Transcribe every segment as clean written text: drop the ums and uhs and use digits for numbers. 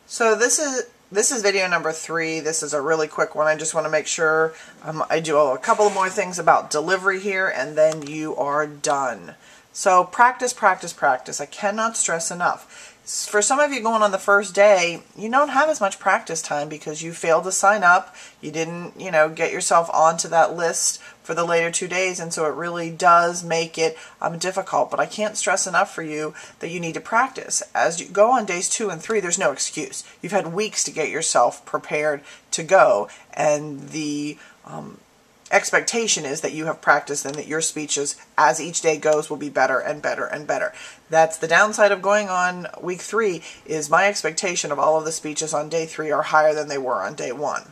So this is video number 3. This is a really quick one. I just want to make sure I do a couple more things about delivery here, and then you are done. So practice, practice, practice. I cannot stress enough. For some of you going on the first day, you don't have as much practice time because you failed to sign up. You didn't, get yourself onto that list for the later 2 days, and so it really does make it difficult. But I can't stress enough for you that you need to practice. As you go on days 2 and 3, there's no excuse. You've had weeks to get yourself prepared to go, and the expectation is that you have practiced and that your speeches, as each day goes, will be better and better and better. That's the downside of going on week 3, is my expectation of all of the speeches on day 3 are higher than they were on day 1.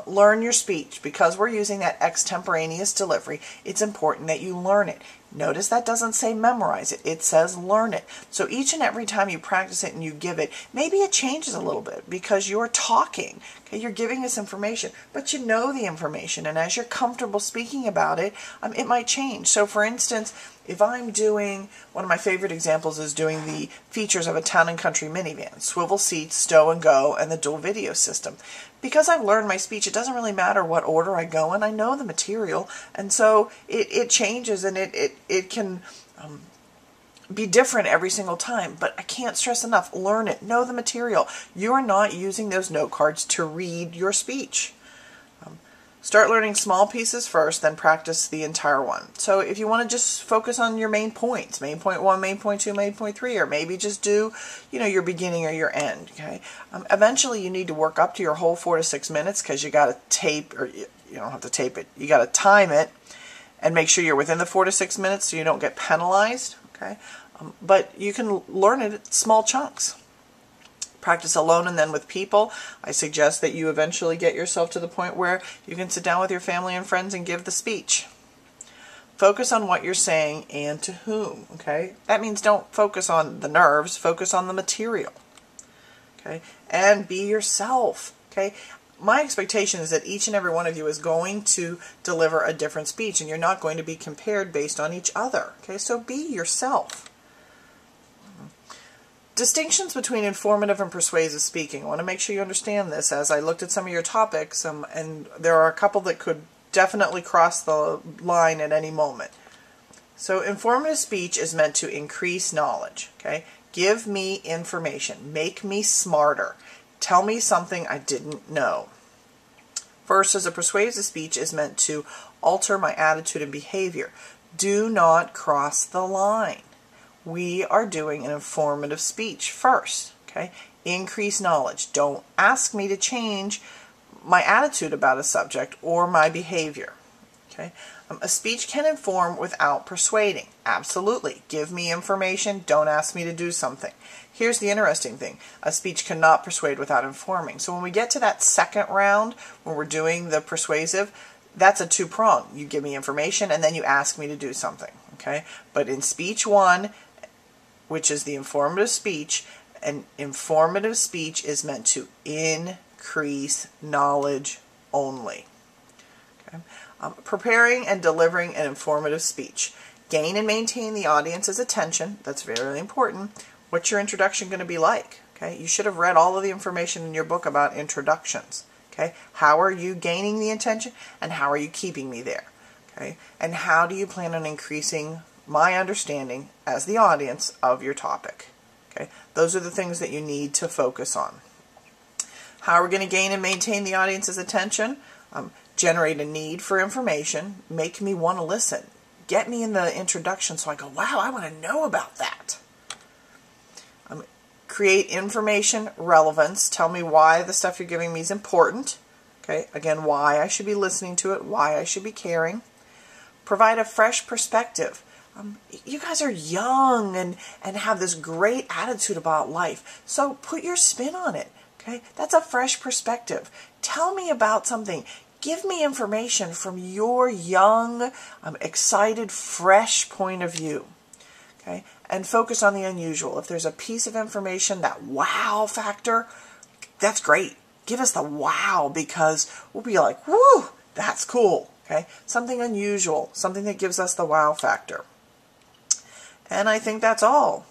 Learn your speech. Because we're using that extemporaneous delivery, it's important that you learn it. Notice that doesn't say memorize it. It says learn it. So each and every time you practice it and you give it, maybe it changes a little bit because you're talking. Okay, you're giving us information, but you know the information. And as you're comfortable speaking about it, it might change. So for instance, if I'm doing, one of my favorite examples is doing the features of a town and country minivan, swivel seats, stow and go, and the dual video system. Because I've learned my speech, it doesn't really matter what order I go in. I know the material, and so it changes, and it can be different every single time. But I can't stress enough, learn it, know the material. You are not using those note cards to read your speech. Start learning small pieces first, then practice the entire one. So if you want to just focus on your main points, main point 1, main point 2, main point 3, or maybe just do, your beginning or your end, okay? Eventually you need to work up to your whole 4 to 6 minutes because you got to tape, or you don't have to tape it, you got to time it and make sure you're within the 4 to 6 minutes so you don't get penalized, okay? But you can learn it at small chunks. Practice alone and then with people. I suggest that you eventually get yourself to the point where you can sit down with your family and friends and give the speech. Focus on what you're saying and to whom, okay? That means don't focus on the nerves, focus on the material, okay? And be yourself, okay? My expectation is that each and every one of you is going to deliver a different speech, and you're not going to be compared based on each other, okay? So be yourself. Distinctions between informative and persuasive speaking. I want to make sure you understand this as I looked at some of your topics, and there are a couple that could definitely cross the line at any moment. So informative speech is meant to increase knowledge, okay? Give me information. Make me smarter. Tell me something I didn't know. Versus a persuasive speech is meant to alter my attitude and behavior. Do not cross the line. We are doing an informative speech first, okay? Increase knowledge. Don't ask me to change my attitude about a subject or my behavior, okay? A speech can inform without persuading. Absolutely. Give me information. Don't ask me to do something. Here's the interesting thing. A speech cannot persuade without informing. So when we get to that second round, when we're doing the persuasive, that's a two-prong. You give me information and then you ask me to do something, okay? But in speech 1, which is the informative speech, an informative speech is meant to increase knowledge only. Okay? Preparing and delivering an informative speech. Gain and maintain the audience's attention. That's very important. What's your introduction going to be like? Okay? You should have read all of the information in your book about introductions. Okay? How are you gaining the attention, and how are you keeping me there? Okay? And how do you plan on increasing my understanding as the audience of your topic? Okay, those are the things that you need to focus on. How are we going to gain and maintain the audience's attention? Generate a need for information. Make me want to listen. Get me in the introduction so I go, wow, I want to know about that. Create information relevance. Tell me why the stuff you're giving me is important. Okay, again, why I should be listening to it, why I should be caring. Provide a fresh perspective. You guys are young and have this great attitude about life. So put your spin on it. Okay? That's a fresh perspective. Tell me about something. Give me information from your young, excited, fresh point of view. Okay? And focus on the unusual. If there's a piece of information, that wow factor, that's great. Give us the wow, because we'll be like, woo, that's cool. Okay? Something unusual, something that gives us the wow factor. And I think that's all.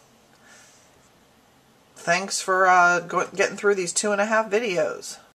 thanks for getting through these 2.5 videos.